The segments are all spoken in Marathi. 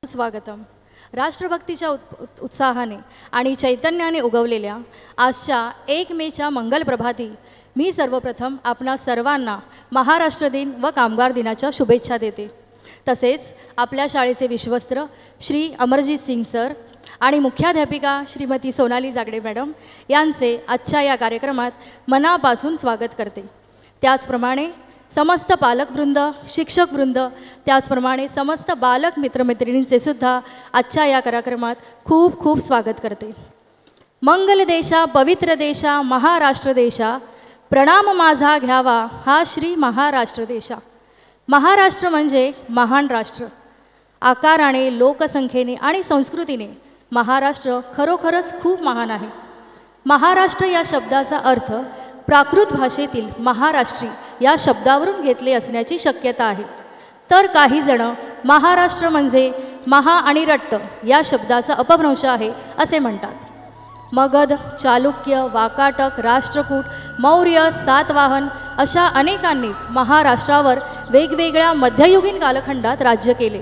स्वागतम. राष्ट्रभक्तीच्या उत्साहाने आणि चैतन्याने उगवलेल्या आजच्या 1 मेच्या मंगल प्रभाती मी सर्वप्रथम आपणा सर्वांना महाराष्ट्र दिन व कामगार दिनाच्या शुभेच्छा देते. तसेच आपल्या शाळेचे विश्वस्त्र श्री अमरजीत सिंग सर आणि मुख्याध्यापिका श्रीमती सोनाली जागडे मॅडम यांचे आजच्या या कार्यक्रमात मनापासून स्वागत करते. त्याचप्रमाणे समस्त पालकवृंद, शिक्षकवृंद, त्याचप्रमाणे समस्त बालक मित्रमैत्रिणींचे सुद्धा आजच्या या कार्यक्रमात खूप खूप स्वागत करते. मंगल देशा, पवित्र देशा, महाराष्ट्र देशा, प्रणाम माझा घ्यावा हा श्री महाराष्ट्र देशा. महाराष्ट्र म्हणजे महान राष्ट्र. आकाराने, लोकसंख्येने आणि संस्कृतीने महाराष्ट्र खरोखरच खूप महान आहे. महाराष्ट्र या शब्दाचा अर्थ प्राकृत भाषेतील महाराष्ट्री या शब्दावरून घेतले असण्याची शक्यता आहे. तर काही जण महाराष्ट्र म्हणजे महा आणि रट्ट या शब्दाचा अपभ्रंश आहे असे म्हणतात. मगध, चालुक्य, वाकाटक, राष्ट्रकूट, मौर्य, सातवाहन अशा अनेकांनी महाराष्ट्रावर वेगवेगळ्या मध्ययुगीन कालखंडात राज्य केले.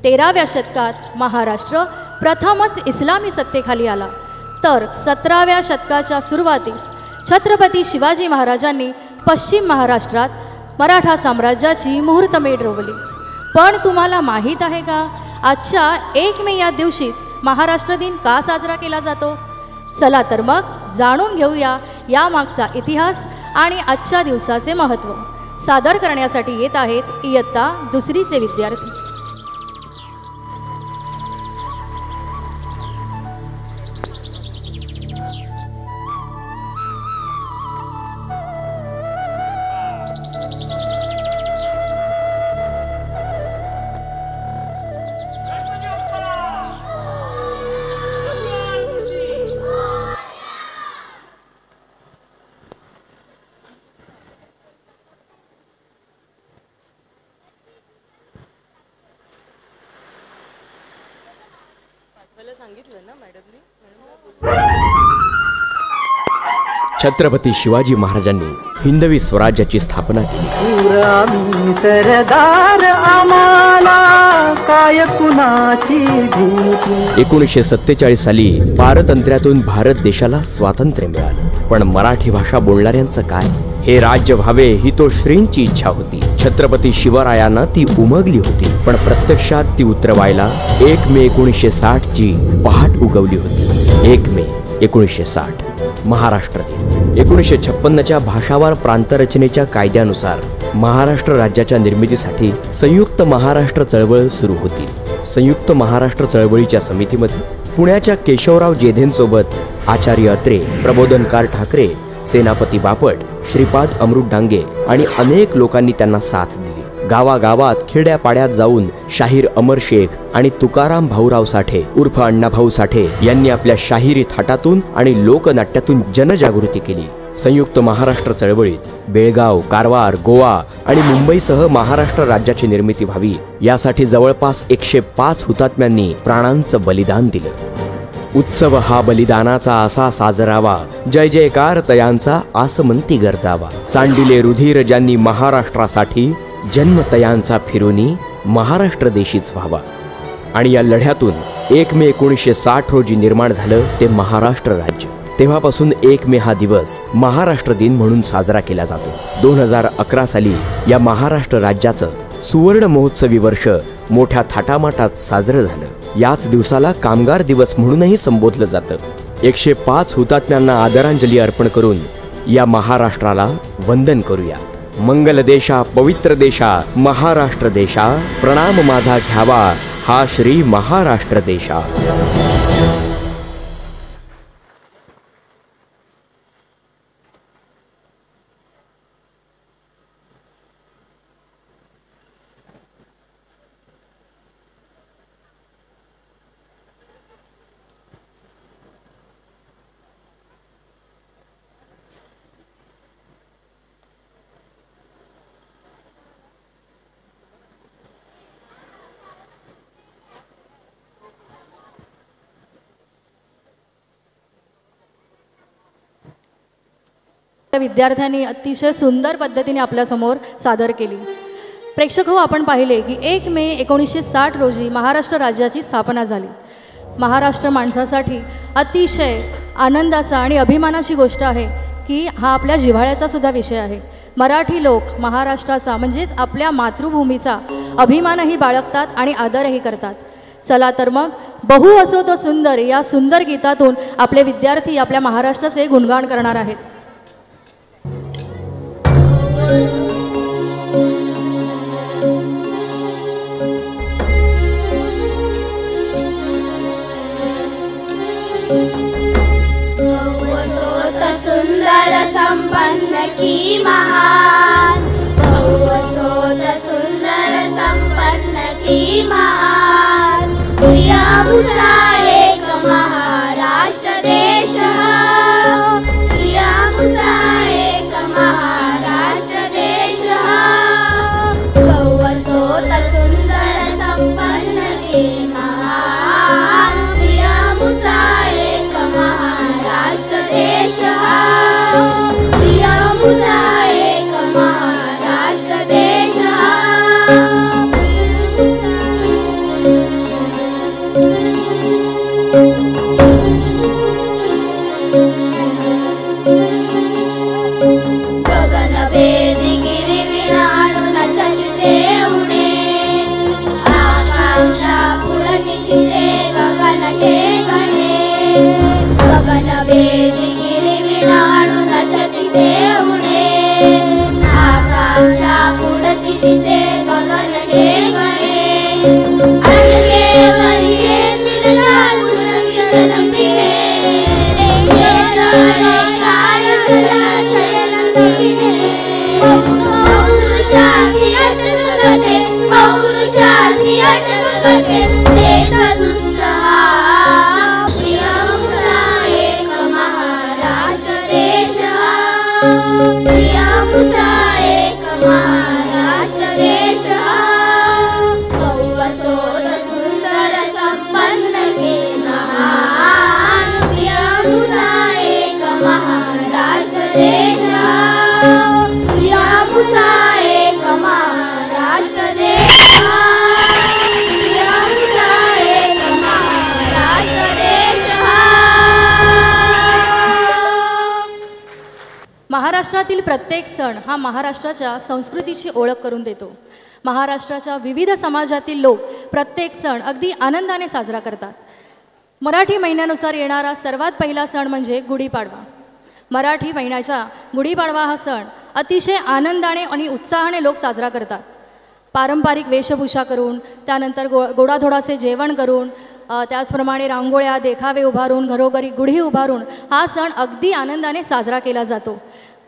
13व्या शतकात महाराष्ट्र प्रथमच इस्लामी सत्तेखाली आला. तर 17व्या शतकाच्या सुरुवातीस छत्रपती शिवाजी महाराजांनी पश्चिम महाराष्ट्रात मराठा साम्राज्याची मुहूर्तमेढ रोवली. पण तुम्हाला माहीत आहे का, आजच्या 1 मे या दिवशीच महाराष्ट्र दिन का साजरा केला जातो? चला तर मग जाणून घेऊया यामागचा इतिहास आणि आजच्या दिवसाचे महत्त्व. सादर करण्यासाठी येत आहेत इयत्ता 2रीचे विद्यार्थी. छत्रपती शिवाजी महाराजांनी हिंदवी स्वराज्याची स्थापना केली. सरदार आम्हाला काय कुणाची भीती. 1947 साली पारतंत्र्यातून भारत देशाला स्वातंत्र्य मिळालं. पण मराठी भाषा बोलणाऱ्यांचं काय? हे राज्य व्हावे ही तो श्रींची इच्छा होती. छत्रपती शिवरायांना ती उमगली होती. पण प्रत्यक्षात ती उतरवायला 1 मे 1960 ची पहाट उगवली होती. 1 मे 1960 महाराष्ट्र दिन. 1956च्या भाषावार प्रांतरचनेच्या कायद्यानुसार महाराष्ट्र राज्याच्या निर्मितीसाठी संयुक्त महाराष्ट्र चळवळ सुरू होती. संयुक्त महाराष्ट्र चळवळीच्या समितीमध्ये पुण्याच्या केशवराव जेधेंसोबत आचार्य अत्रे, प्रबोधनकार ठाकरे, सेनापती बापट, श्रीपाद अमृत डांगे आणि अनेक लोकांनी त्यांना साथ दिली. गावागावात, खेड्यापाड्यात जाऊन शाहीर अमर शेख आणि तुकाराम भाऊराव साठे उर्फ अण्णाभाऊ साठे यांनी आपल्या शाहिरी थाटातून आणि लोकनाट्यातून जनजागृती केली. संयुक्त महाराष्ट्र चळवळीत बेळगाव, कारवार, गोवा आणि मुंबईसह महाराष्ट्र राज्याची निर्मिती व्हावी यासाठी जवळपास 105 हुतात्म्यांनी प्राणांचं बलिदान दिलं. उत्सव हा बलिदानाचा असा साजरावा, जय जयकार तयांचा आसमंती गरजावा. सांडिले रुधिर ज्यांनी महाराष्ट्रासाठी, जन्म तयांचा फिरुनी महाराष्ट्र देशीच व्हावा. आणि या लढ्यातून 1 मे 1960 रोजी निर्माण झालं ते महाराष्ट्र राज्य. तेव्हापासून 1 मे हा दिवस महाराष्ट्र दिन म्हणून साजरा केला जातो. 2011 साली या महाराष्ट्र राज्याचं सुवर्ण महोत्सवी वर्ष मोठ्या थाटामाटात साजरं झालं. याच दिवसाला कामगार दिवस म्हणूनही संबोधलं जातं. 105 हुतात्म्यांना आदरांजली अर्पण करून या महाराष्ट्राला वंदन करूया. मंगल देशा, पवित्र देशा, महाराष्ट्र देशा, प्रणाम माझा घ्यावा हा श्री महाराष्ट्र देशा. विद्यार्थ्यांनी अतिशय सुंदर पद्धतीने आपल्यासमोर सादर केली. प्रेक्षक हो, आपण पाहिले की 1 मे 1960 रोजी महाराष्ट्र राज्याची स्थापना झाली. महाराष्ट्र माणसासाठी अतिशय आनंदाचा आणि अभिमानाची गोष्ट आहे की हा आपल्या जिव्हाळ्याचा सुद्धा विषय आहे. मराठी लोक महाराष्ट्राचा म्हणजेच आपल्या मातृभूमीचा अभिमानही बाळगतात आणि आदरही करतात. चला तर मग बहु असो तो सुंदर या सुंदर गीतातून आपले विद्यार्थी आपल्या महाराष्ट्राचे गुणगान करणार आहेत. महाराष्ट्रातील प्रत्येक सण हा महाराष्ट्राच्या संस्कृतीची ओळख करून देतो. महाराष्ट्राच्या विविध समाजातील लोक प्रत्येक सण अगदी आनंदाने साजरा करतात. मराठी महिन्यानुसार येणारा सर्वात पहिला सण म्हणजे गुढीपाडवा. मराठी महिन्याचा गुढीपाडवा हा सण अतिशय आनंदाने आणि उत्साहाने लोक साजरा करतात. पारंपरिक वेशभूषा करून, त्यानंतर गोडाधोडाचे जेवण करून, त्याचप्रमाणे रांगोळ्या देखावे उभारून, घरोघरी गुढी उभारून हा सण अगदी आनंदाने साजरा केला जातो.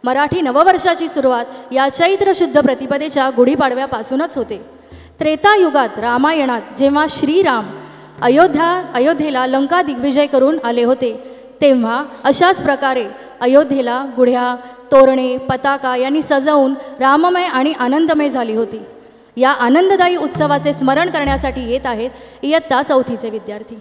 मराठी नववर्षाची सुरुवात या चैत्र शुद्ध प्रतिपदेच्या गुढीपाडव्यापासूनच होते. त्रेतायुगात रामायणात जेव्हा श्रीराम अयोध्येला लंका दिग्विजय करून आले होते, तेव्हा अशाच प्रकारे अयोध्येला गुढ्या, तोरणे, पताका यांनी सजवून राममय आणि आनंदमय झाली होती. या आनंददायी उत्सवाचे स्मरण करण्यासाठी येत आहेत इयत्ता 4थीचे विद्यार्थी.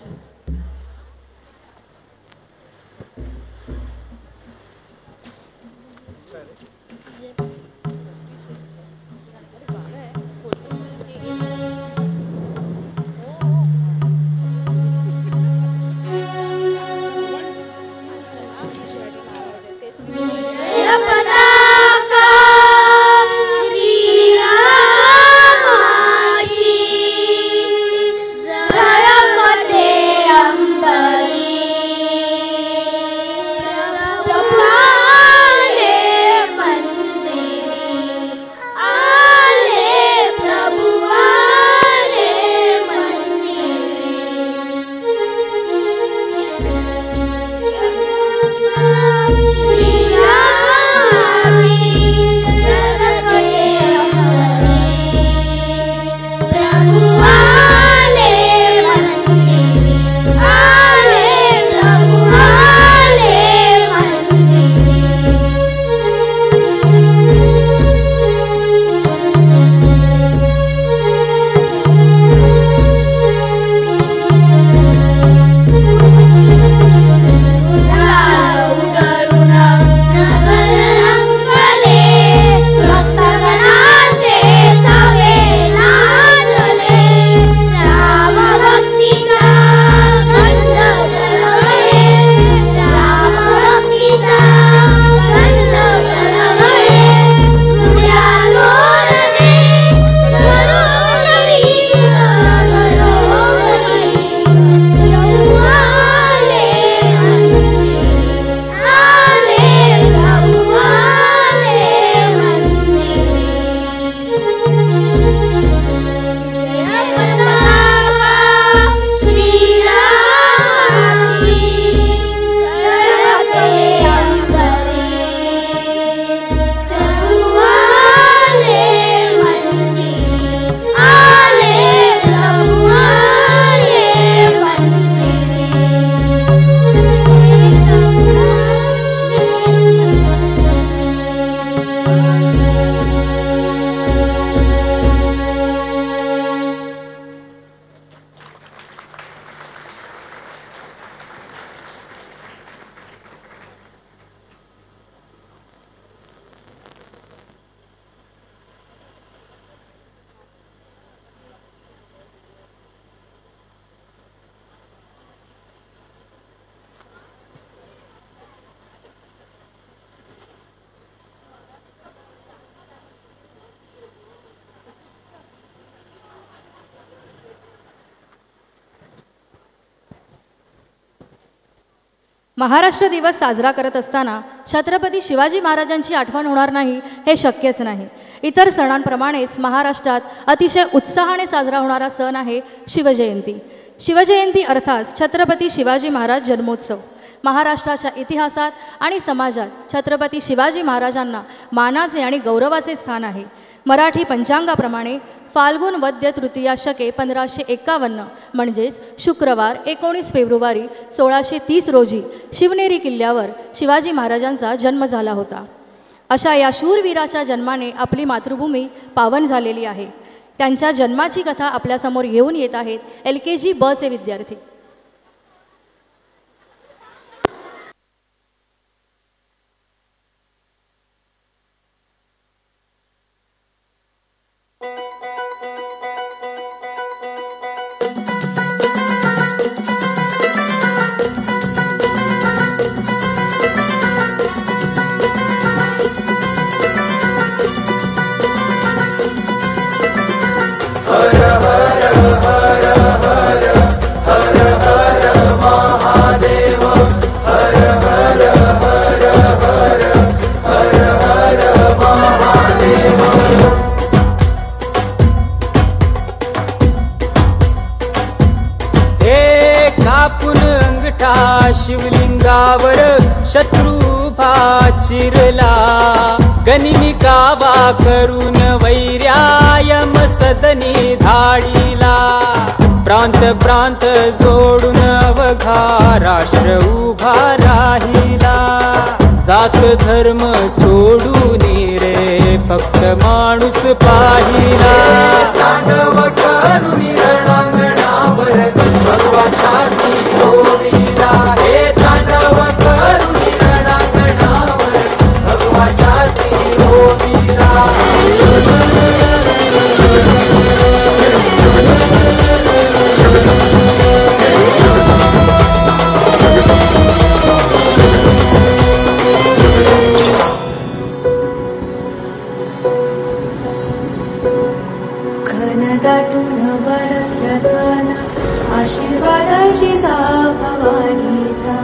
महाराष्ट्र दिवस साजरा करत असताना छत्रपती शिवाजी महाराजांची आठवण होणार नाही हे शक्यच नाही. इतर सणांप्रमाणेच महाराष्ट्रात अतिशय उत्साहाने साजरा होणारा सण आहे शिवजयंती. शिवजयंती अर्थात छत्रपती शिवाजी महाराज जन्मोत्सव. महाराष्ट्राच्या इतिहासात आणि समाजात छत्रपती शिवाजी महाराजांना मानाचे आणि गौरवाचे स्थान आहे. मराठी पंचांगाप्रमाणे फाल्गुन वद्य तृतीया शके 1551 म्हणजेच शुक्रवार 19 फेब्रुवारी 1630 रोजी शिवनेरी किल्ल्यावर शिवाजी महाराजांचा जन्म झाला होता. अशा या शूरवीराच्या जन्माने आपली मातृभूमी पावन झालेली आहे. त्यांच्या जन्माची कथा आपल्यासमोर घेऊन येत आहेत LKG ब चे विद्यार्थी. शिवलिंगावर शत्रुभा चिरला गनिमिकावा करून वैर्यायम सदनी धाडीला प्रांत प्रांत जोडून अवघा राष्ट्र उभा राहिला जात धर्म सोडून रे फक्त माणूस पाहिला तांडव करून रणांगणावर भगवा छाती होविला हे तांडव करून रणांगणावर भगवा छाती होविला दाटून बरसला आशीर्वादाची भवानीचा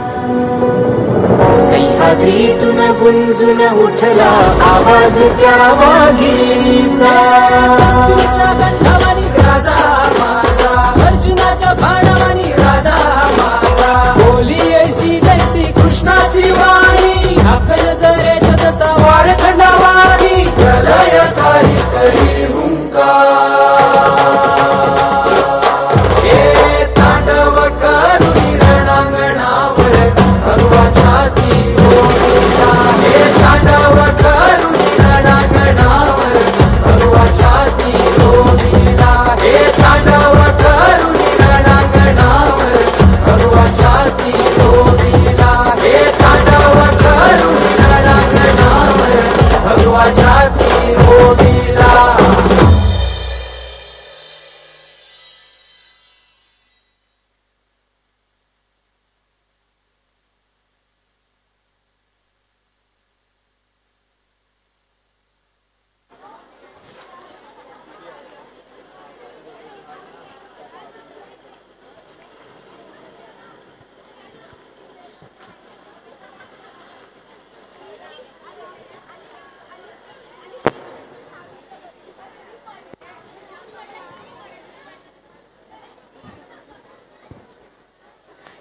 सह्याद्रीतून गुंजून उठला आवाज त्या वाघिणीचा कस्तुरीच्या गंधावानी राजा माझा अर्जुनाच्या बाणावानी राजा माझा बोली ऐसी जैसी कृष्णाची वाणी हाकल जरे तसा वारखंडावाणी प्रलयकारी करी हुंकार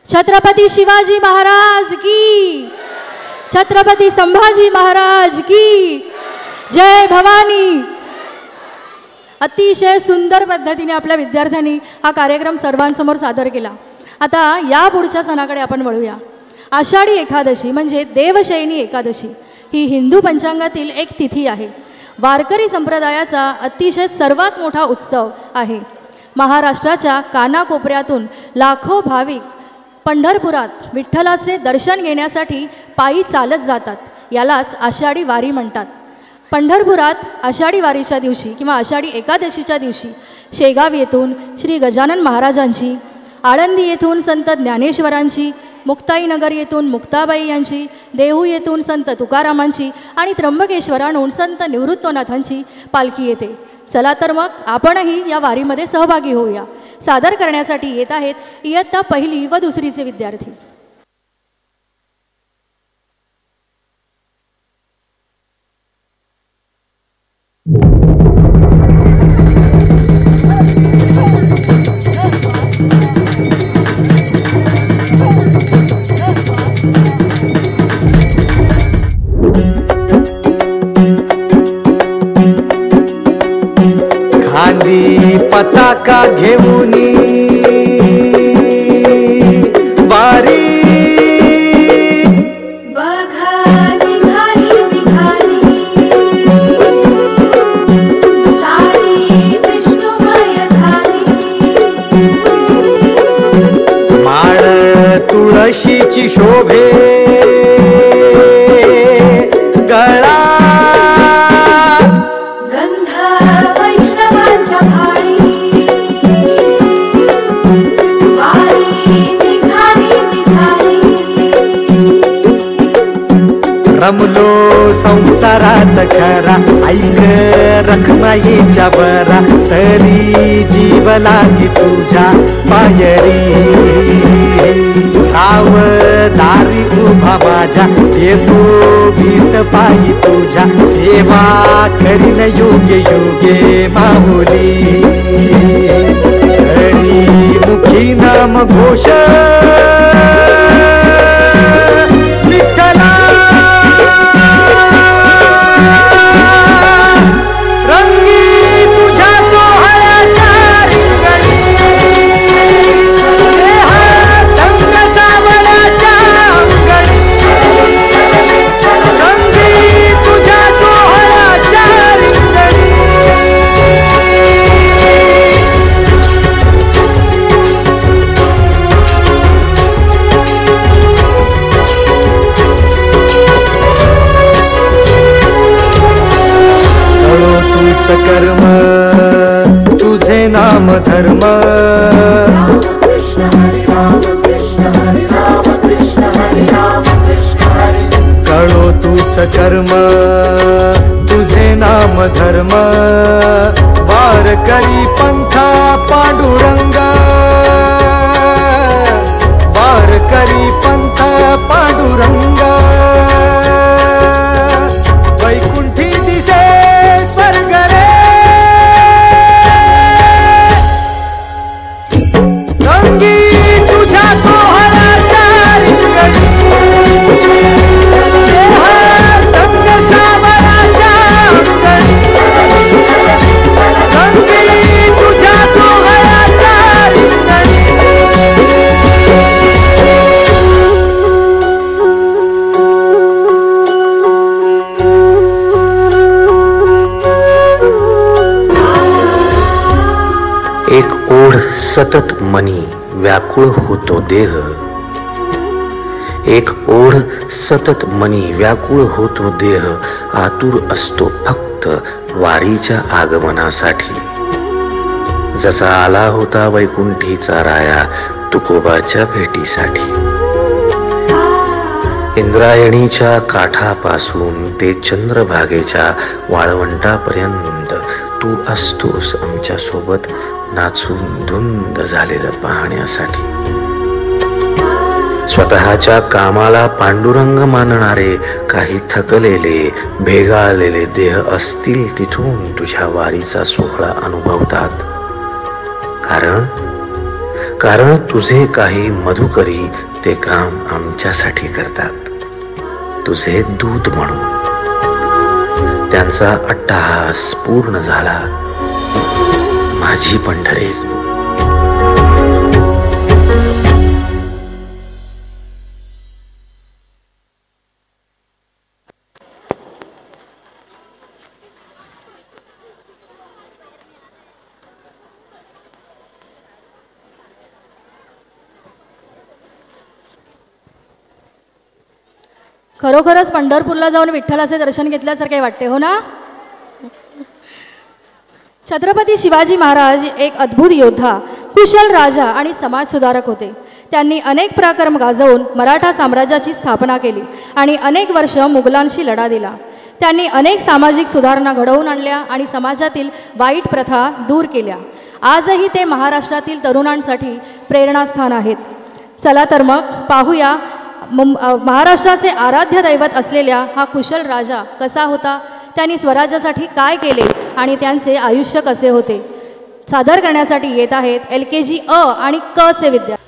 छत्रपती शिवाजी महाराज की, छत्रपती संभाजी महाराज की जय भवानी. अतिशय सुंदर पद्धतीने आपल्या विद्यार्थ्यांनी हा कार्यक्रम सर्वांसमोर सादर केला. आता या पुढच्या सणाकडे आपण वळूया. आषाढी एकादशी म्हणजे देवशयनी एकादशी ही हिंदू पंचांगातील एक तिथी आहे. वारकरी संप्रदायाचा अतिशय सर्वात मोठा उत्सव आहे. महाराष्ट्राच्या कानाकोपऱ्यातून लाखो भाविक पंढरपुरात विठ्ठलाचे दर्शन घेण्यासाठी पायी चालत जातात. यालाच आषाढी वारी म्हणतात. पंढरपुरात आषाढी वारीच्या दिवशी किंवा आषाढी एकादशीच्या दिवशी शेगाव येथून श्री गजानन महाराजांची, आळंदी येथून संत ज्ञानेश्वरांची, मुक्ताईनगर येथून मुक्ताबाई यांची, देहू येथून संत तुकारामांची आणि त्र्यंबकेश्वराहून संत निवृत्तनाथांची पालखी येते. चला तर मग आपणही या वारीमध्ये सहभागी होऊया. सादर करण्यासाठी येत आहेत इयत्ता पहिली व दुसरीचे विद्यार्थी. खांदी पताका घेऊनी वारी तुळशीची शोभे गळा गंध वैष्णवांच्या भाळी वारी निघाली निघाली रमलो संसारात खरा ऐक रखमाईच्या बरा तरी जीव लागी तुझ्या पायरी राव दारी उभा माझ्या येतो बीट पायी तुझ्या सेवा करीन योग्य योगे माऊली हरी मुखी नाम घोष विठ्ठला रंगी तुझ्या सोहळ्याच्या रिंगणी कर्म तुझे नाम धर्म कळो तूच कर्म तुझे नाम धर्म वारकरी पंथा पांडुरंग वारकरी पंथा पांडुरंग वैकुंठी दिसे स्वर्ग रे रंगी तुझ्या सोहळ्याच्या रिंगणी रंग सावळाच्या अंगणी रंगी तुझ्या सोहळ्याच्या रिंगणी एक ओढ सतत मनी व्याकुळ होतो देह एक ओढ सतत मनी व्याकुळ होतो देह आतुर असतो फक्त वारीच्या आगमनासाठी जसा आला होता वैकुंठीचा राया तुकोबाच्या भेटीसाठी इंद्रायणीच्या काठापासून ते चंद्रभागेच्या वाळवंटापर्यंत तू असतोस आमच्या सोबत नाचून धुंद झालेलं पाहण्यासाठी स्वतःच्या कामाला पांडुरंग मानणारे काही थकलेले भेगाळलेले देह असतील तिथून तुझ्या वारीचा सोहळा अनुभवतात कारण तुझे काही मधुकरी ते काम आमच्यासाठी करतात तुझे दूत म्हणून त्यांचा अट्टहास पूर्ण झाला माझी पंढरीच खरोखरच पंढरपूरला जाऊन विठ्ठलाचे दर्शन घेतल्यासारखे वाटते हो ना. छत्रपती शिवाजी महाराज एक अद्भुत योद्धा कुशल राजा आणि समाजसुधारक होते. त्यांनी अनेक पराक्रम गाजवून मराठा साम्राज्याची स्थापना केली आणि अनेक वर्ष मुघलांशी लढा दिला. त्यांनी अनेक सामाजिक सुधारणा घडवून आणल्या आणि समाजातील वाईट प्रथा दूर केल्या. आजही ते महाराष्ट्रातील तरुणांसाठी प्रेरणास्थान आहेत. चला तर मग पाहूया महाराष्ट्राचे आराध्य दैवत असलेल्या हा कुशल राजा कसा होता, त्यांनी स्वराज्यासाठी काय केले आणि त्यांचे आयुष्य कसे होते. सादर करण्यासाठी येत आहेत LKG अ आणि क चे विद्यार्थी.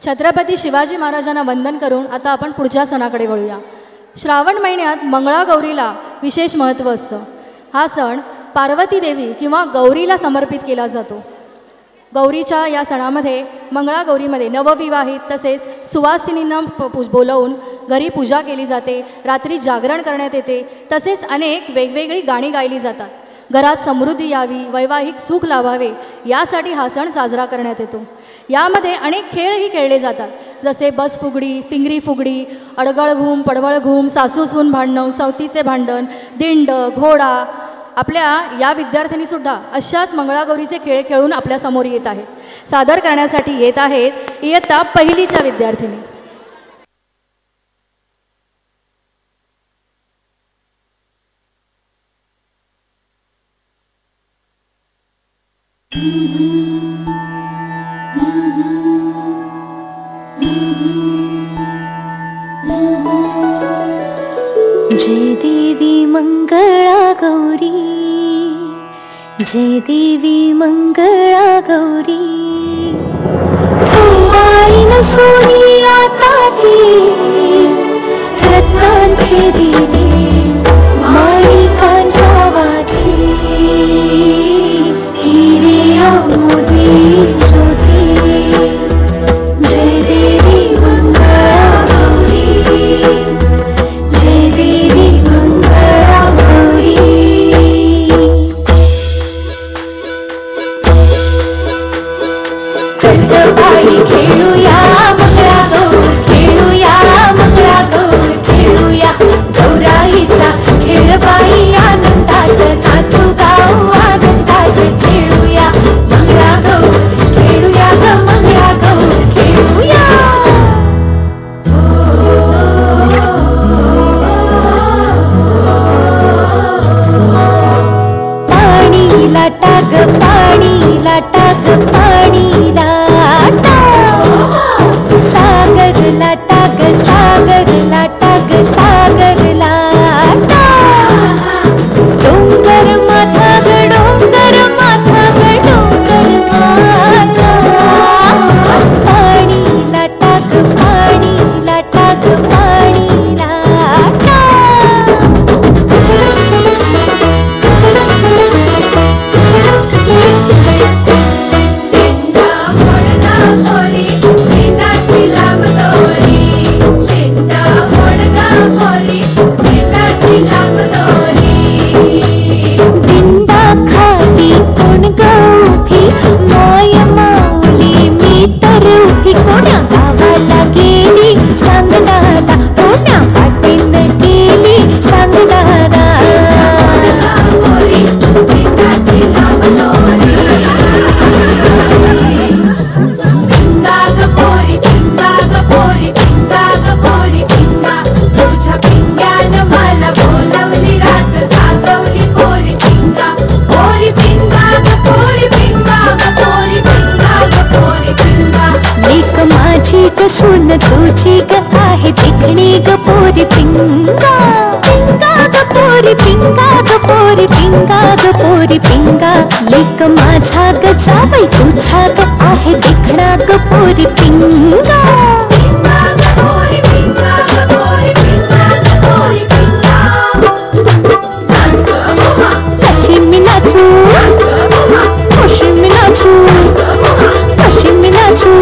छत्रपती शिवाजी महाराजांना वंदन करून आता आपण पुढच्या सणाकडे वळूया. श्रावण महिन्यात मंगळागौरीला विशेष महत्त्व असतं. हा सण पार्वती देवी किंवा गौरीला समर्पित केला जातो. गौरीच्या या सणामध्ये मंगळागौरीमध्ये नवविवाहित तसेच सुवासिनींना बोलवून घरी पूजा केली जाते. रात्री जागरण करण्यात येते. तसेच अनेक वेगवेगळी गाणी गायली जातात. घरात समृद्धी यावी, वैवाहिक सुख लाभावे यासाठी हा सण साजरा करण्यात येतो. यामध्ये अनेक खेळही खेळले जातात, जसे बस फुगडी, फिंगरी फुगडी, अडगळ घूम, पडवळ घूम, सासू सून भांडण, सवतीचे भांडण, दिंड, घोडा. आपल्या या विद्यार्थिनीसुद्धा अशाच मंगळागौरीचे खेळ खेळून आपल्यासमोर येत आहेत. सादर करण्यासाठी येत आहेत इयत्ता पहिलीच्या विद्यार्थिनी. जय देवी मंगळा गौरी, जय देवी मंगळा गौरी. कुंभाईन सोनी आताठी रत्नांचे दिवे माणिकांच्या वाती, हिरे मोती ज्योती. जय देवी मंगळा गौरी, जय देवी मंगळा गौरी. चंदबाई खेळूया मंगळा गौर, खेळूया मंगळा गौर, खेळूया गौराईचा खेळ बाई आनंदात, नाचू गाऊ आनंदात. खेळूया मंगळा गौर, खेळूया ग मंगळा गौर, खेळूया. पाणी लाटा ग पाणी लाटा ग पाणी लाटा, सागर लाटा ग सागर लाटा ग सागर लाटा. डोंगर माथा ग डोंगर माथा ग डोंगर माथा. पाणी लाटा ग पाणी लाटा ग पाणी लाटा. दिंडा खाली कोण गौफी, माय माऊली मी तर उभी. कोण्या गावाला गेली सांग दादा, कोण्या पाटीन गेली सांग दादा. लेक माझी ग सून तुझी ग आहे देखणी ग पोरी पिंगा. पिंगा ग पोरी पिंगा ग पोरी पिंगा ग पोरी पिंगा. लेक माझा ग जावई तुझा ग आहे देखणा ग पोरी पिंगा. कशी मी नाचू, कशी मी नाचू, कशी मी नाचू.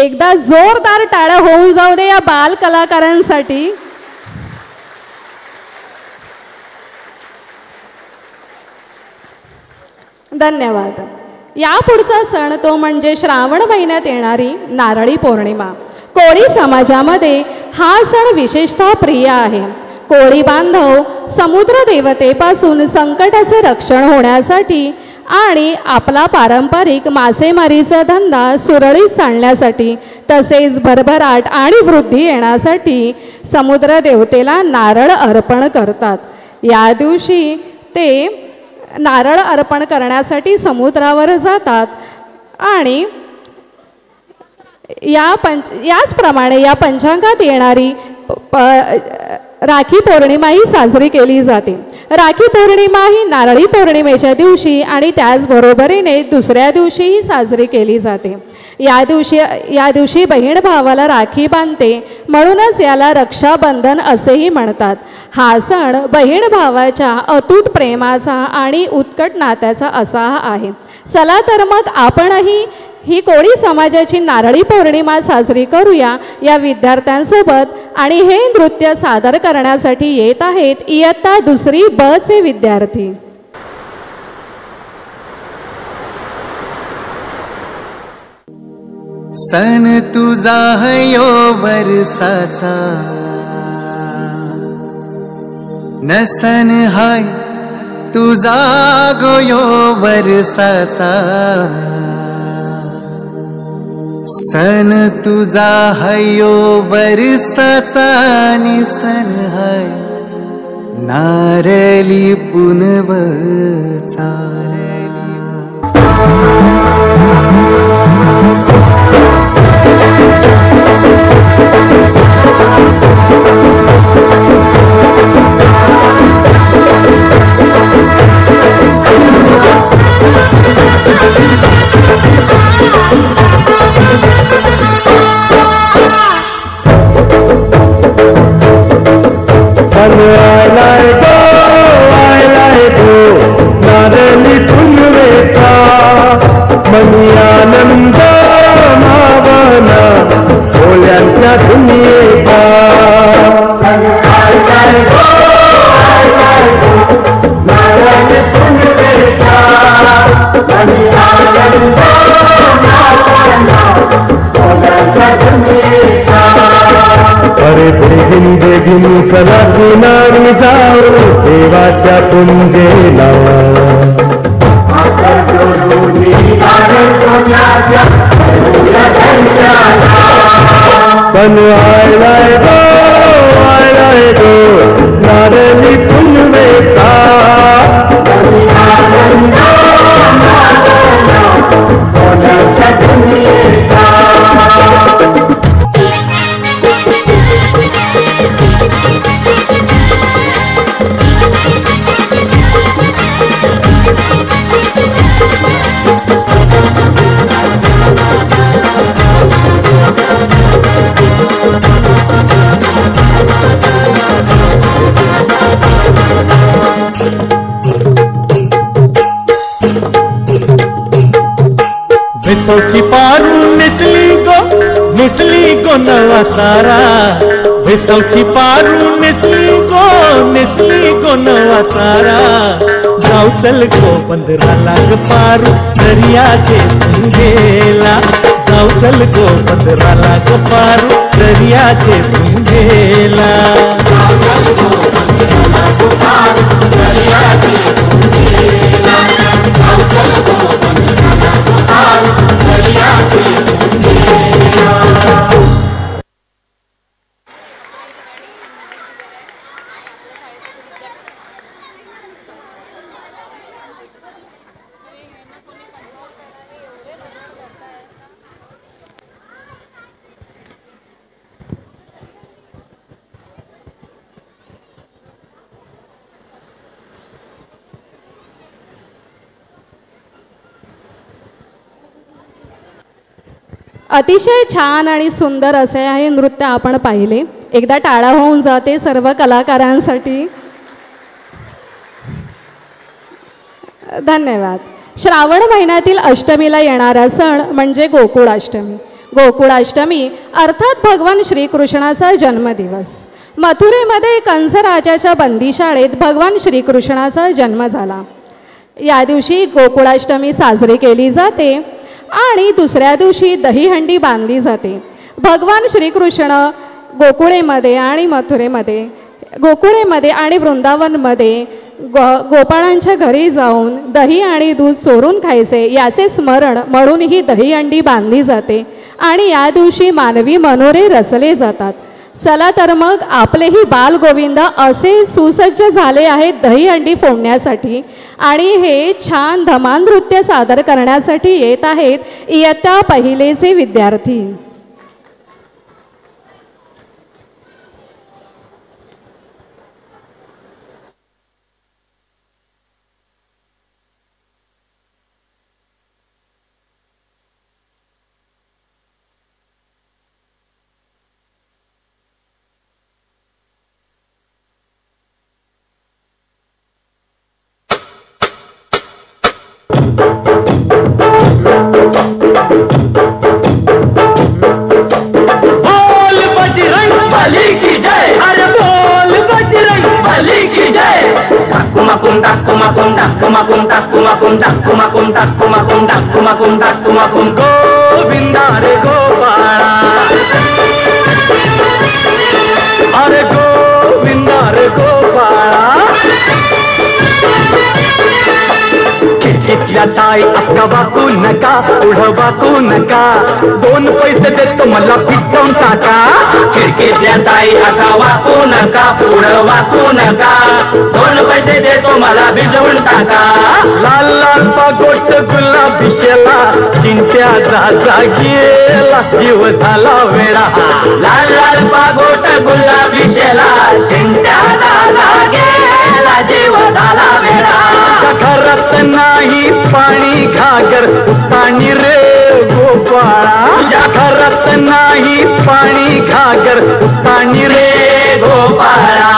एकदा जोरदार टाळ्या होऊन जाऊ दे या बाल कलाकारांसाठी. धन्यवाद. यापुढचा सण तो म्हणजे श्रावण महिन्यात येणारी नारळी पौर्णिमा. कोळी समाजामध्ये हा सण विशेषतः प्रिय आहे. कोळी बांधव समुद्र देवतेपासून संकटाचे रक्षण होण्यासाठी आणि आपला पारंपरिक मासेमारीचा धंदा सुरळीत चालण्यासाठी तसेच भरभराट आणि वृद्धी येण्यासाठी समुद्र देवतेला नारळ अर्पण करतात. या दिवशी ते नारळ अर्पण करण्यासाठी समुद्रावर जातात आणि याचप्रमाणे या पंचांगात येणारी राखी पौर्णिमा ही साजरी केली जाते. राखी पौर्णिमा ही नारळी पौर्णिमेच्या दिवशी आणि त्याचबरोबरीने दुसऱ्या दिवशीही साजरी केली जाते. या दिवशी बहीण भावाला राखी बांधते, म्हणूनच याला रक्षाबंधन असेही म्हणतात. हा सण बहीण भावाच्या अतूट प्रेमाचा आणि उत्कट नात्याचा असा आहे. चला तर मग आपणही ही कोळी समाजाची नारळी पौर्णिमा साजरी करूया या विद्यार्थ्यांसोबत. आणि हे नृत्य सादर करण्यासाठी येत आहेत इयत्ता 2री ब चे विद्यार्थी. सन तुझा हयो वर्षाचा नसन हाय तुझा गोयो वर्षाचा सन तुझा हयो वर्षाचा निसन हाय नारली पुनवचा. आयलाय गो नारली पुनवेचा मनी आनंद मावना डोळ्यांच्या दुनियेचा. आयलाय गो नारली पुनवेचा मनी आनंद मावना डोळ्यांच्या दुनियेचा. अरे बेगिन बेगिन चला किनारी जाऊ देवाच्या पुंजेला. सन आयलाय गो नारली पुनवेचा विसवची पारू निसली गो नवा सारा. विसवची पारू निसली गो नवा सारा. जाऊ चल गो पंधरा लाख पारू दर्याचे पुंजेला. जाऊ चल गो 15 लाख पारू दर्याचे पुंजेला. अतिशय छान आणि सुंदर असे हे नृत्य आपण पाहिले. एकदा टाळा होऊन जाते सर्व कलाकारांसाठी. धन्यवाद. श्रावण महिन्यातील अष्टमीला येणारा सण म्हणजे गोकुळाष्टमी. गोकुळाष्टमी अर्थात भगवान श्रीकृष्णाचा जन्मदिवस. मथुरेमध्ये कंसराजाच्या बंदीशाळेत भगवान श्रीकृष्णाचा जन्म झाला. या दिवशी गोकुळाष्टमी साजरी केली जाते आणि दुसऱ्या दिवशी दहीहंडी बांधली जाते. भगवान श्रीकृष्ण गोकुळेमध्ये आणि मथुरेमध्ये गोकुळेमध्ये आणि वृंदावनमध्ये गोपाळांच्या घरी जाऊन दही आणि दूध चोरून खायचे याचे स्मरण म्हणून ही दहीहंडी बांधली जाते आणि या दिवशी मानवी मनोरे रचले जातात. चला तर मग आपलेही बाल गोविंद असे सुसज्ज झाले आहेत दहीहंडी फोडण्यासाठी आणि हे छान धमाल नृत्य सादर करण्यासाठी येत आहेत इयत्ता पहिलेचे विद्यार्थी. बोल बजरंग बली की जय. अरे बोल बजरंग बली की जय. डाकुमाकुम डाकुमाकुम डाकुमाकुम डाकुमाकुम डाकुमाकुम डाकुमाकुम डाकुमाकुम डाकुमाकुम गोविंदा रे गोपाळा. अरे गोविंदा रे गोपाळा. खिडकीतल्या ताई अक्का वाकू नका पुढं वाकू नका 2 पैसे देतो मला पिटवून टाका. खिडकीतल्या ताई अका वाकू नका पुढं वाकू नका 2 पैसे देतो मला भिजवून टाका. लाल लाल पागोट गुलाबी शेला चिंट्या जा गेला जीव झाला वेडा. लाल लाल पागोट गुलाबी शेला चिंट्या दादा गेला जीव झाला वेडा. घरात नाही पाणी घागर पाणी रे गोपाळा. तुझ्या घरात नाही पाणी घागर पाणी रे गोपाळा.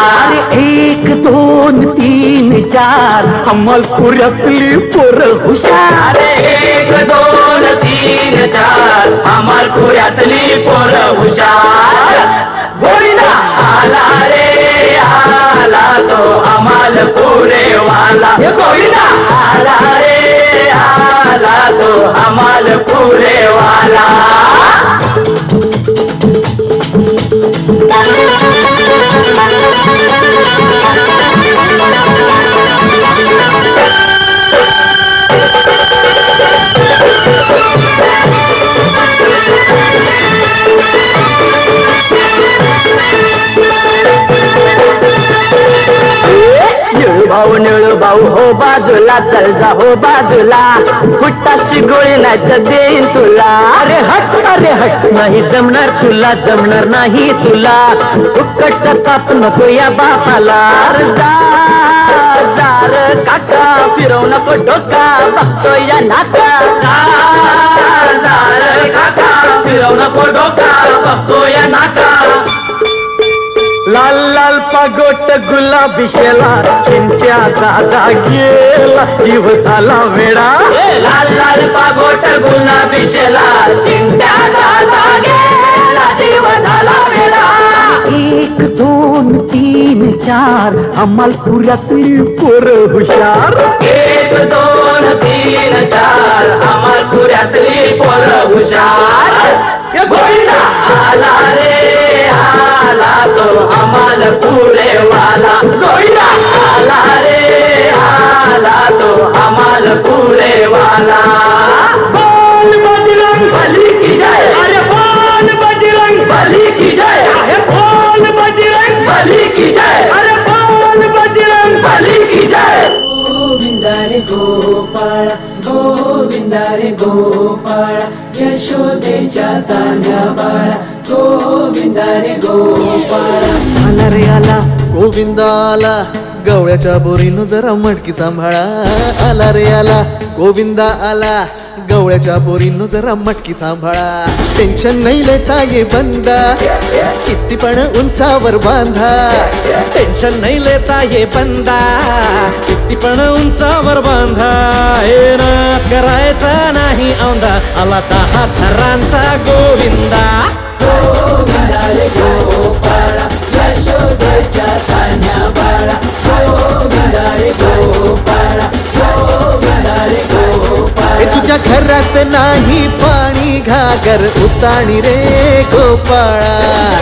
1 2 3 4 अमलपुरातली पोरं हुशार. 1 2 3 4 अमलपुरातली पोरं हुशार. गोविंदा आला रे आला तो अमलपुरे वाला. गोविंदा आला रे आला तो अमलपुरे वाला. भाऊ निळ भाऊ हो बाजूला चल जा हो बाजूला. फुटाशी गोळी नाही तर देईन तुला. अरे हट नाही जमणार तुला जमणार नाही तुला. फुकट ताप नको या बापाला. जार काका फिरव नको डोका बघतो या नाका. जार काका फिरव नको डोका बघतो या नाका. लाल लाल पागोट गुलाबी शेला चिंट्या दादा गेला जीव झाला वेडा. लाल लाल पागोट गुलाबी शेला चिंट्या दादा गेला जीव झाला वेडा. 1 2 3 4 अमलपुरातली पोरं हुशार. 1 2 3 4 अमलपुरातली पोरं हुशार. गोविंदा आला रे आला तो अमलपुरे वाला. गोविंदा आला रे आला तो अमलपुरे वाला. बोल बजरंग बली की जय. अरे बोल बजरंग बली की जय. अरे बोल बजरंग बली की जय. अरे बोल बजरंग बली की जय. गोविंदा रे गोपाळा गोविंदा रे गोपाळा यशोदेच्या तान्या बाळा गोविंदा रे गोपाळा. आला रे आला गोविंदा आला गवळ्याच्या बोरीनं जरा मटकी सांभाळा. आला रे आला गोविंदा आला गवळ्याच्या बोरीनं जरा मटकी सांभाळा. टेन्शन नाही लेता ये बंदा किती पण उंचावर बांधा. टेन्शन नाही लेता ये बंदा किती पण उंचावर बांधा. हे ना करायचा नाही औंधा आला 10 थरांचा गोविंदा. गोविंदा रे गोपाळा यशोदेच्या तान्या बाळा गोविंदा रे गोपाळा गोविंदा रे गोपाळा. तुझ्या घरात नाही पाणी नाही घागर उताणी रे गोपाळा.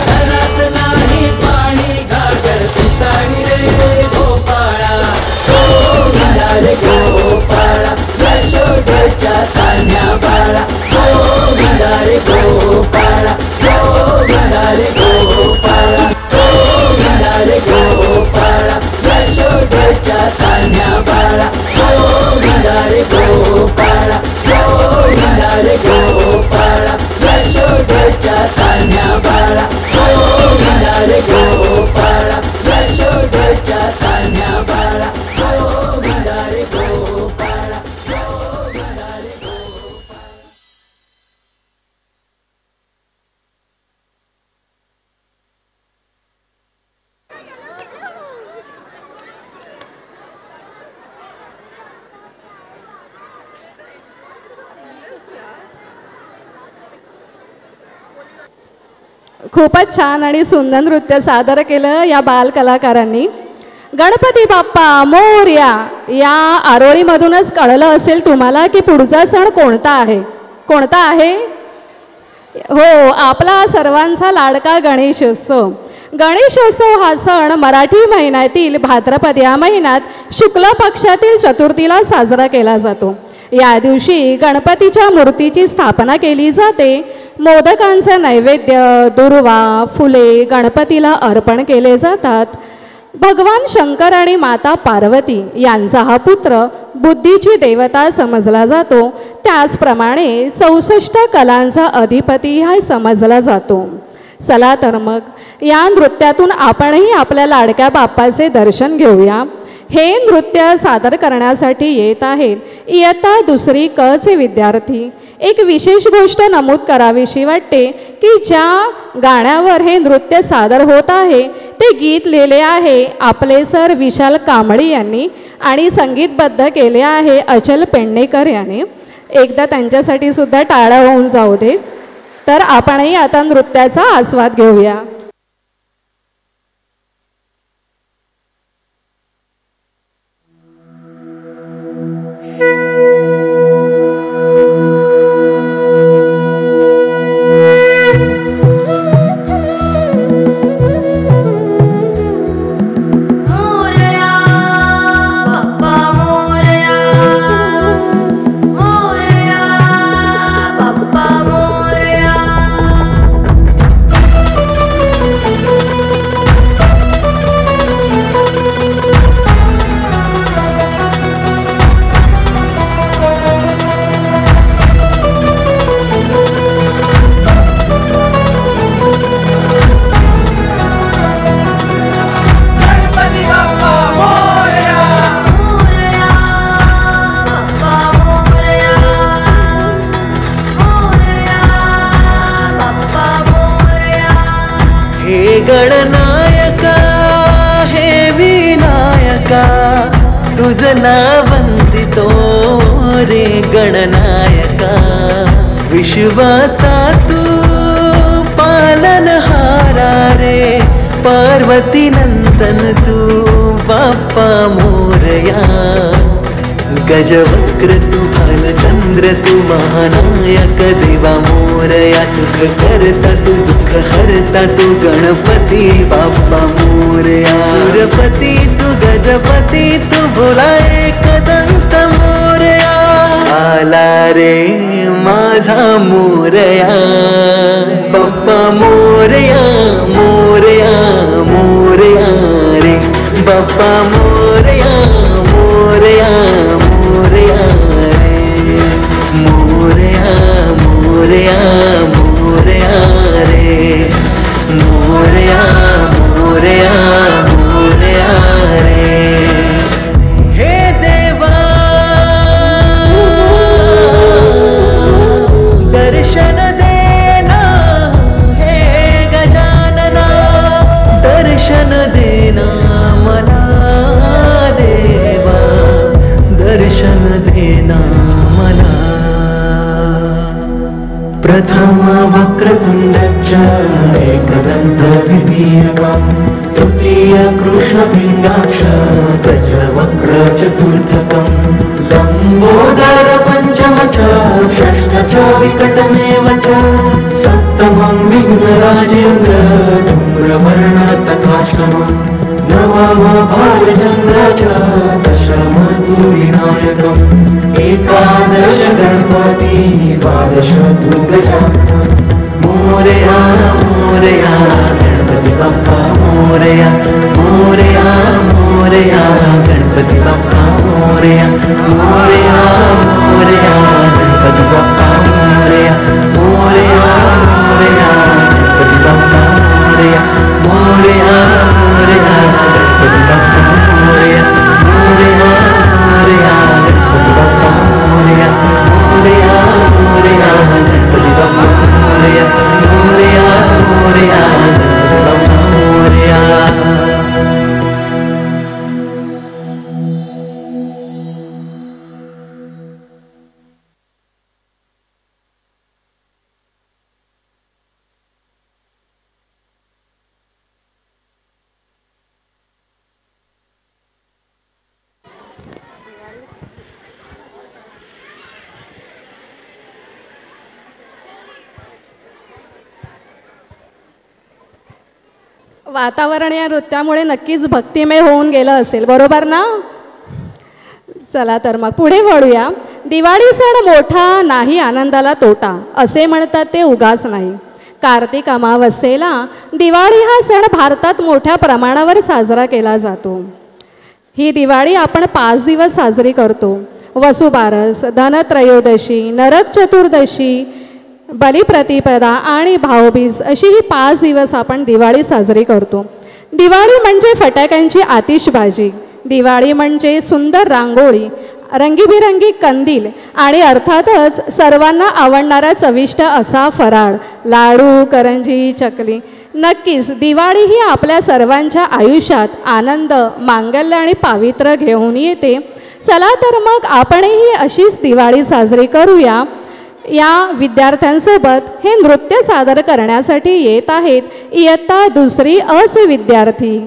घरात नाही पाणी घागर उताणी रे गोपाळा. गोविंदा रे गोपाळा यशोदेच्या तान्ह्या बाळा. गोविंदा रे गोपाळा गोविंदा रे गोपाळा. गोविंदा रे गोपाळा यशोदेच्या तान्ह्या बाळा. गोविंदा रे गोपाळा गोविंदा रे गोपाळा यशोदेच्या तान्ह्या बाळा. गोविंदा रे गोपाळा यशोदेच्या तान्ह्या बाळा. गोविंदा रे गोपाळा गोविंदा रे गोपाळा. खूपच छान आणि सुंदर नृत्य सादर केलं या बाल कलाकारांनी. गणपती बाप्पा मोरया या आरोळीमधूनच कळलं असेल तुम्हाला की पुढचा सण कोणता आहे. कोणता आहे? हो, आपला सर्वांचा लाडका गणेशोत्सव. गणेशोत्सव हा सण मराठी महिन्यातील भाद्रपद या महिन्यात शुक्ल पक्षातील चतुर्थीला साजरा केला जातो. या दिवशी गणपतीच्या मूर्तीची स्थापना केली जाते. मोदकांचे नैवेद्य, दुर्वा, फुले गणपतीला अर्पण केले जातात. भगवान शंकर आणि माता पार्वती यांचा हा पुत्र बुद्धीची देवता समजला जातो. त्याचप्रमाणे 64 कलांचा अधिपती हा समजला जातो. चला तर मग या नृत्यातून आपणही आपल्या लाडक्या बाप्पाचे दर्शन घेऊया. हे नृत्य सादर करण्यासाठी येत आहेत इयत्ता 2री क चे विद्यार्थी. एक विशेष गोष्ट नमूद करावीशी वाटते की ज्या गाण्यावर हे नृत्य सादर होत आहे ते गीत लिहिले आहे आपले सर विशाल कांबळी यांनी आणि संगीतबद्ध केले आहे अचल पेडणेकर यांनी. एकदा त्यांच्यासाठी सुद्धा टाळ्या होऊन जाऊ देत. तर आपणही आता नृत्याचा आस्वाद घेऊया. गणनायका हे विनायका तुझला वंदितो रे गणनायका. विश्वाचा तू पालनहारा रे पार्वती नंदन तू बाप्पा मोरया. गजवक्र तू भालचंद्र तू महानायक देवा मोरया. सुख करता तू दुःख हरता तू गणपती बाप्पा मोरया. सुरपती तू गजपती तू भोला एकदंत मोरया. आला रे माझा मोरया बाप्पा मोरया. मोरया मोरया रे बाप्पा मोरया. मोरया मोरया रे मोरया मोरया मोरया रे मोरया मोरया मोरया रे. हे देवा दर्शन देना हे गजानना. दर्शन देना मला देवा. दर्शन देना मला. प्रथम वक्रतुण्डश्च एकदन्त द्वितीयकम्. तृतीय कृष्णपिण्डाक्ष गजवक्र चतुर्थकम्. लम्बोदर पञ्चम च षष्ठ च विकटमेव विघ्नराजेन्द्र धूम्रवर्ण तथाश्रमम् नवम भालचन्द्राचा दशमतु विनायकम् एकादश गणपति द्वादश तु गजानन मोरया मोरया गणपति बाप्पा मोरया मोरया मोरया गणपति बाप्पा मोरया मोरया मोरया गणपति बाप्पा मोरया मोरया मोरया गणपति बाप्पा मोरया मोरया मोरया गणपति बाप्पा मोरया मोरया मोरया गणपति बाप्पा मोरया मोरया मोरया गणपति बाप्पा मोरया मोरया मोरया गणपति बाप्पा मोरया. वातावरण या नृत्यामुळे नक्कीच भक्तिमय होऊन गेलं असेल, बरोबर ना? चला तर मग पुढे वळूया. दिवाळी सण मोठा नाही आनंदाला तोटा असे म्हणतात ते उगाच नाही. कार्तिक अमावस्येला दिवाळी हा सण भारतात मोठ्या प्रमाणावर साजरा केला जातो. ही दिवाळी आपण 5 दिवस साजरी करतो. वसुबारस, धनत्रयोदशी, नरक चतुर्दशी, बलिप्रतिपदा आणि भाऊबीज अशी ही 5 दिवस आपण दिवाळी साजरी करतो. दिवाळी म्हणजे फटाक्यांची आतिषबाजी, दिवाळी म्हणजे सुंदर रांगोळी, रंगीबिरंगी कंदील आणि अर्थातच सर्वांना आवडणारा चविष्ट असा फराळ, लाडू, करंजी, चकली. नक्कीच दिवाळी ही आपल्या सर्वांच्या आयुष्यात आनंद, मांगल्य आणि पावित्र्य घेऊन येते. चला तर मग आपणही अशीच दिवाळी साजरी करूया. या विद्यार्थ्यांसोबत हे नृत्य सादर करण्यासाठी येत आहेत इयत्ता 2री अचे विद्यार्थी.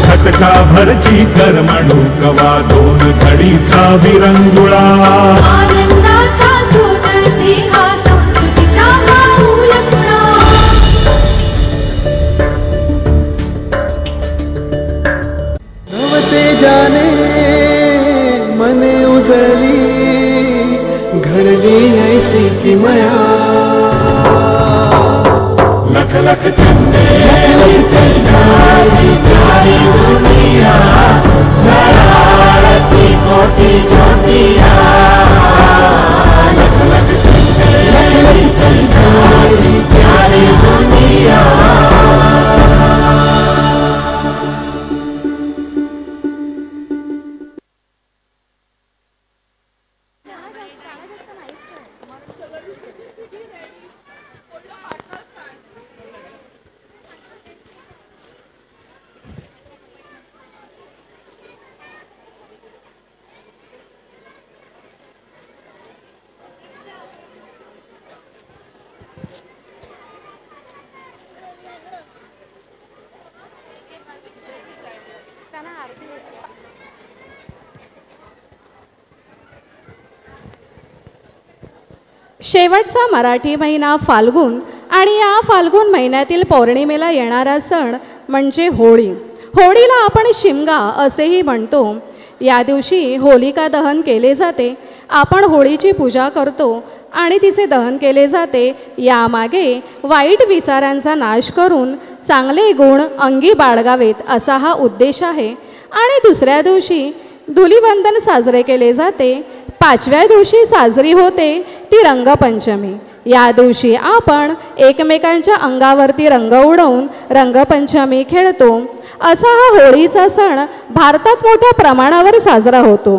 खटका भरची करमणू कवा 2 घडीचा विरंगुळा आनंदाचा सूट सिंहा संस्कृतीच्या हाऊल खुणा नवतेजाने मने उजळली घडली ऐसी किमया लख लख चंदे चंद्राची प्यारी दुनिया झळाळती कोटी ज्योतिया लख लख चंदे चंद्राची प्यारी दुनिया शेवटचा मराठी महिना फाल्गुन आणि या फाल्गुन महिन्यातील पौर्णिमेला येणारा सण म्हणजे होळी. होळीला आपण शिमगा असेही म्हणतो. या दिवशी होलिका दहन केले जाते. आपण होळीची पूजा करतो आणि तिचे दहन केले जाते. यामागे वाईट विचारांचा नाश करून चांगले गुण अंगी बाळगावेत असा हा उद्देश आहे. आणि दुसऱ्या दिवशी धुलिवंदन साजरे केले जाते. 5व्या दिवशी साजरी होते ती रंगपंचमी. या दिवशी आपण एकमेकांच्या अंगावरती रंग उडवून रंगपंचमी खेळतो. असा हा होळीचा सण भारतात मोठ्या प्रमाणावर साजरा होतो.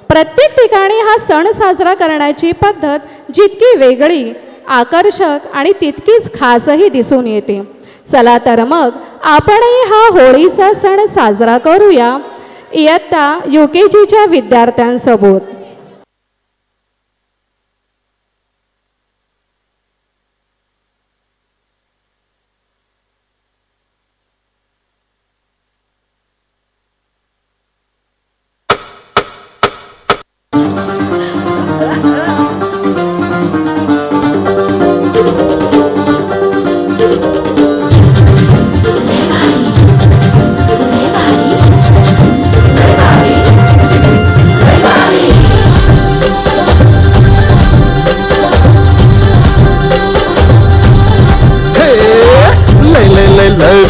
प्रत्येक ठिकाणी हा सण साजरा करण्याची पद्धत जितकी वेगळी, आकर्षक आणि तितकीच खासही दिसून येते. चला तर मग आपणही हा होळीचा सण साजरा करूया इयत्ता UKGच्या विद्यार्थ्यांसोबत.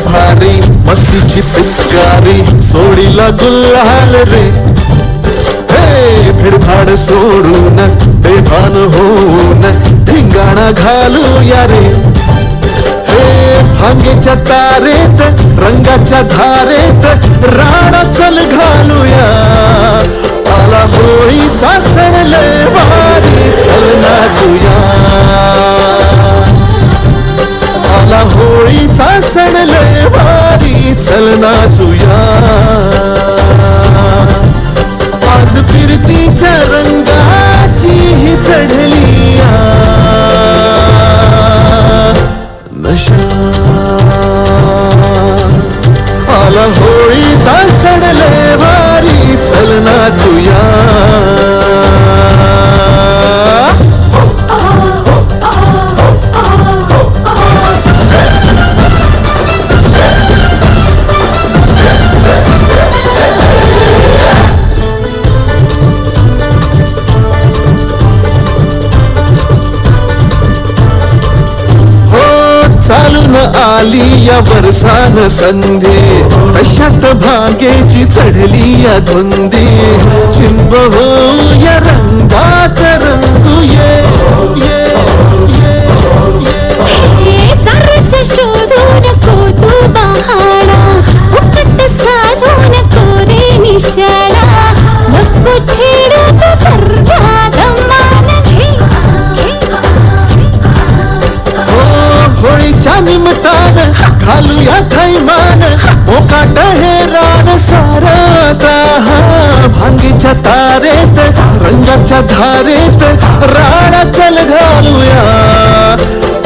भारी मस्तीची पिचकारी सोडीला गुल्हाल रे. हे भिडभाड सोडून बेभान होऊन धिंगाणा घालूया रे. हे भांगेच्या तारेत रंगाच्या धारेत राडा चल घालूया. आला होळीचा सण लय भारी चल नाचूया. आला होळीचा सण लय भारी चल नाचूया. आज फिरतीच्या रंगाची ही चढली नशा. आला होळीचा सण लय भारी चल नाचूया. आली या वर्षान संधी कशात भांगेची चढली या धुंदी. चिंब हो या रंगात रंगूये ये ये ये. शोधू नको तू बहाणा फुकट साधू नको रे निशाणा. नको छेडू तू सर्वा दमान घे. होळीच्या निमित्तान घालूया थैमान मोकाट हे रान सारता. भांगीच्या तारेत रंगाच्या धारेत राडा चल घालूया.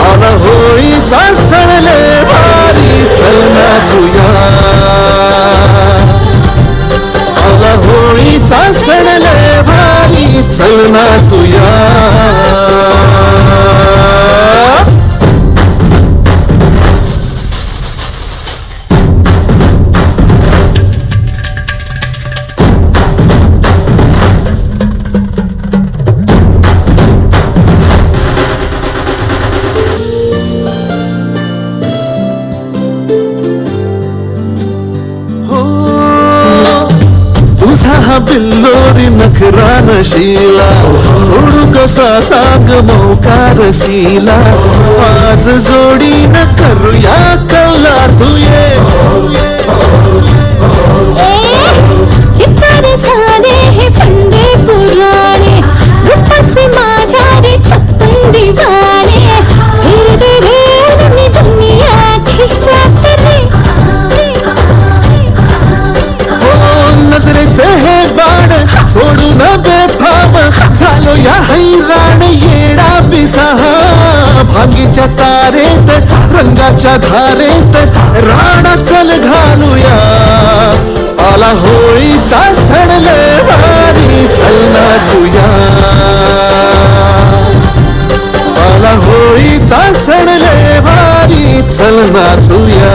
आला होळीचा सण लय भारी चल नाचूया. आला होळीचा सण लय भारी चल नाचूया. बिल्लोरी नखरा नशीला सोडू कसा सांग मोकार सीला. आज जोडी न करूया कल्ला तुये. चित्तारे झाले हे फंडे पुराणे रूपाचे माझ्या रे छप्पन दिवाणे. फिरते रे मी दुनिया खिशात रे. नजरेचे हे बाण सोडून बेफाम झालो या हैराण येडा पिसाहा. भांगीच्या तारेत रंगाच्या धारेत राडा चल घालूया. आला होळीचा सण लय भारी चल नाचूया. नाचूया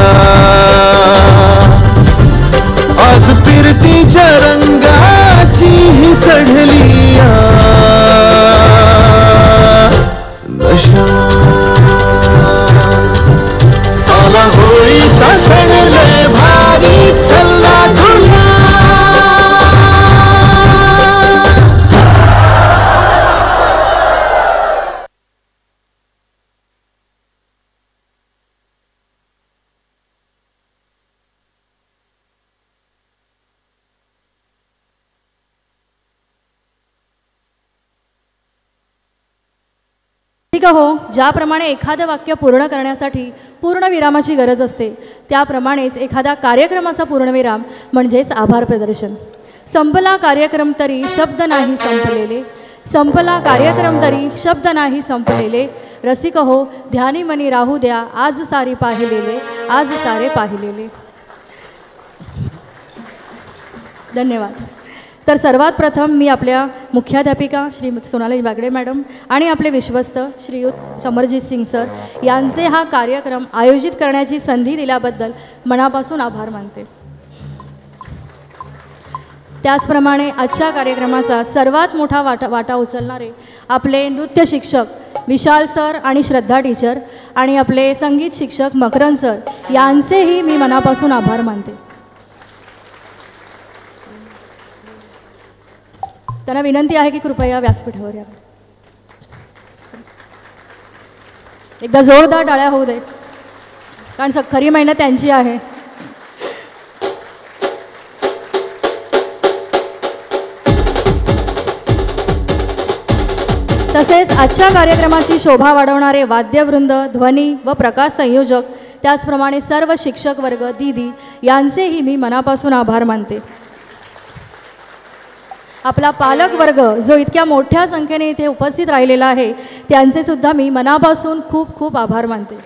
आज फिरतीच्या रंगाची ही चढली नशा आला होळीचा सण लय भारी चल्ला तुला हो, ज्याप्रमाणे एखादं वाक्य पूर्ण करण्यासाठी पूर्णविरामाची गरज असते त्याप्रमाणेच एखादा कार्यक्रमाचा पूर्णविराम म्हणजेच आभार प्रदर्शन. संपला कार्यक्रम तरी शब्द नाही संपलेले, संपला कार्यक्रम तरी शब्द नाही संपलेले, रसिक हो ध्यानी मनी राहू द्या आज सारी पाहिलेले, आज सारे पाहिलेले. धन्यवाद. तर सर्वात प्रथम मी आपल्या मुख्याध्यापिका श्रीमती सोनाली बागडे मॅडम आणि आपले विश्वस्त श्रीयुत समरजित सिंग सर यांचे हा कार्यक्रम आयोजित करण्याची संधी दिल्याबद्दल मनापासून आभार मानते. त्याचप्रमाणे आजच्या कार्यक्रमाचा सर्वात मोठा वाटा उचलणारे आपले नृत्य शिक्षक विशाल सर आणि श्रद्धा टीचर आणि आपले संगीत शिक्षक मकरन सर यांचेही मी मनापासून आभार मानते. त्यांना विनंती आहे की कृपया व्यासपीठावर या. एकदा जोरदार टाळ्या होऊ दे कारण खरी मेहनत त्यांची आहे. तसेच आजच्या कार्यक्रमाची शोभा वाढवणारे वाद्यवृंद ध्वनी व प्रकाश संयोजक त्याचप्रमाणे सर्व शिक्षक वर्ग दीदी यांचेही मी मनापासून आभार मानते. आपला पालक वर्ग जो इतक्या मोठ्या संख्येने इथे उपस्थित राहिलेला आहे त्यांचे सुद्धा मी मनापासून खूप खूप आभार मानते.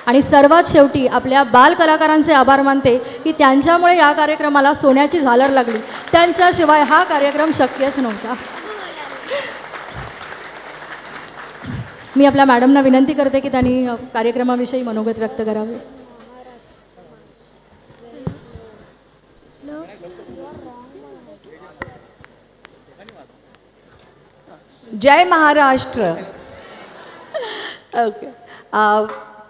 आणि सर्वात शेवटी आपल्या बालकलाकारांचे आभार मानते की त्यांच्यामुळे या कार्यक्रमाला सोन्याची झालर लागली, त्यांच्याशिवाय हा कार्यक्रम शक्यच नव्हता. मी आपल्या मॅडमना विनंती करते की त्यांनी कार्यक्रमाविषयी मनोगत व्यक्त करावे. Jai Maharashtra. Okay.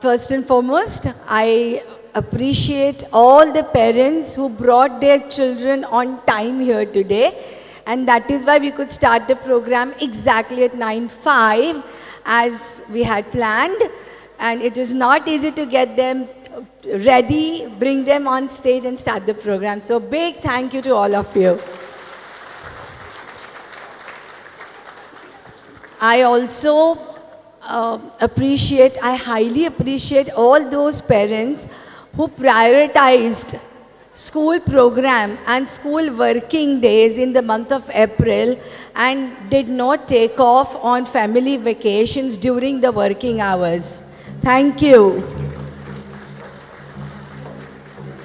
First and foremost, I appreciate all the parents who brought their children on time here today, and that is why we could start the program exactly at 9:05 as we had planned. And it is not easy to get them ready, bring them on stage and start the program. So big thank you to all of you. I also I highly appreciate all those parents who prioritized school program and school working days in the month of April and did not take off on family vacations during the working hours. Thank you.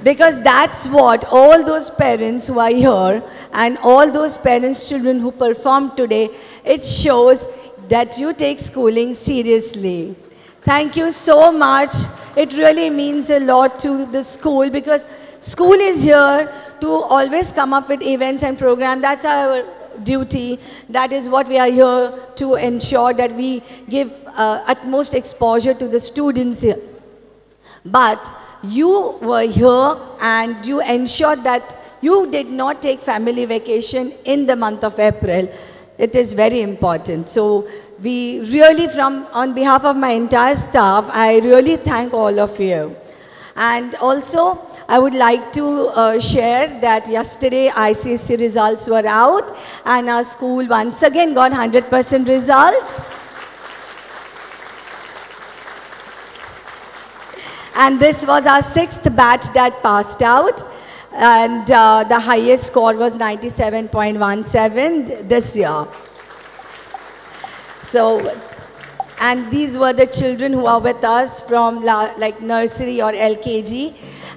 Because that's what all those parents who are here and all those parents' children who performed today, it shows that you take schooling seriously. Thank you so much. It really means a lot to the school because school is here to always come up with events and programs. That's our duty. That is what we are here to ensure that we give utmost exposure to the students here. But you were here and you ensured that you did not take family vacation in the month of April. It is very important. So we really, on behalf of my entire staff, I really thank all of you. And also, I would like to share that yesterday ICSE results were out and our school once again got 100% results. And this was our 6th batch that passed out. And the highest score was 97.17 this year. So, and these were the children who are with us from like nursery or LKG.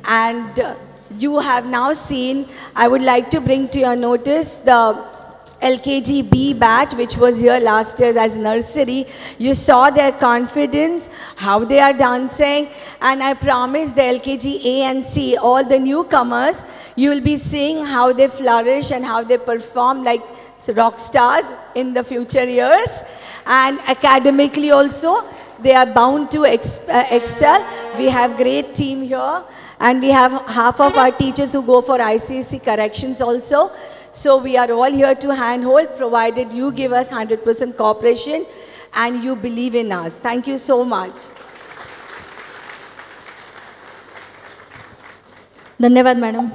And you have now seen, I would like to bring to your notice the LKG B batch, which was here last year as nursery. You saw their confidence, how they are dancing, and I promise the LKG A and C, all the newcomers, you will be seeing how they flourish and how they perform like rock stars in the future years. And academically also, they are bound to excel. We have great team here, and we have half of our teachers who go for ICSE corrections also. So we are all here to handhold, provided you give us 100% cooperation and you believe in us. Thank you so much. धन्यवाद मॅडम.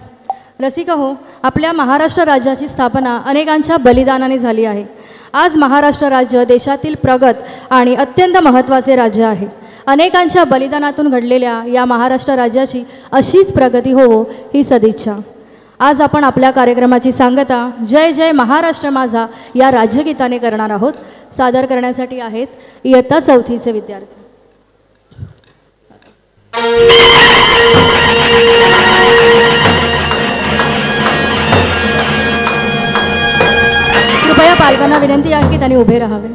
रसिका हो, आपल्या महाराष्ट्र राज्याची स्थापना अनेकांच्या बलिदानाने झाली आहे. आज महाराष्ट्र राज्य देशातील प्रगत आणि अत्यंत महत्त्वाचे राज्य आहे. अनेकांच्या बलिदानातून घडलेल्या या महाराष्ट्र राज्याची अशीच प्रगती होवो ही सदिच्छा. आज आपण आपल्या कार्यक्रमाची सांगता जय जय महाराष्ट्र माझा या राज्यगीताने करणार आहोत. सादर करण्यासाठी आहेत इयत्ता 4थीचे विद्यार्थी. कृपया पालकांना विनंती आहे की त्यांनी उभे राहावे.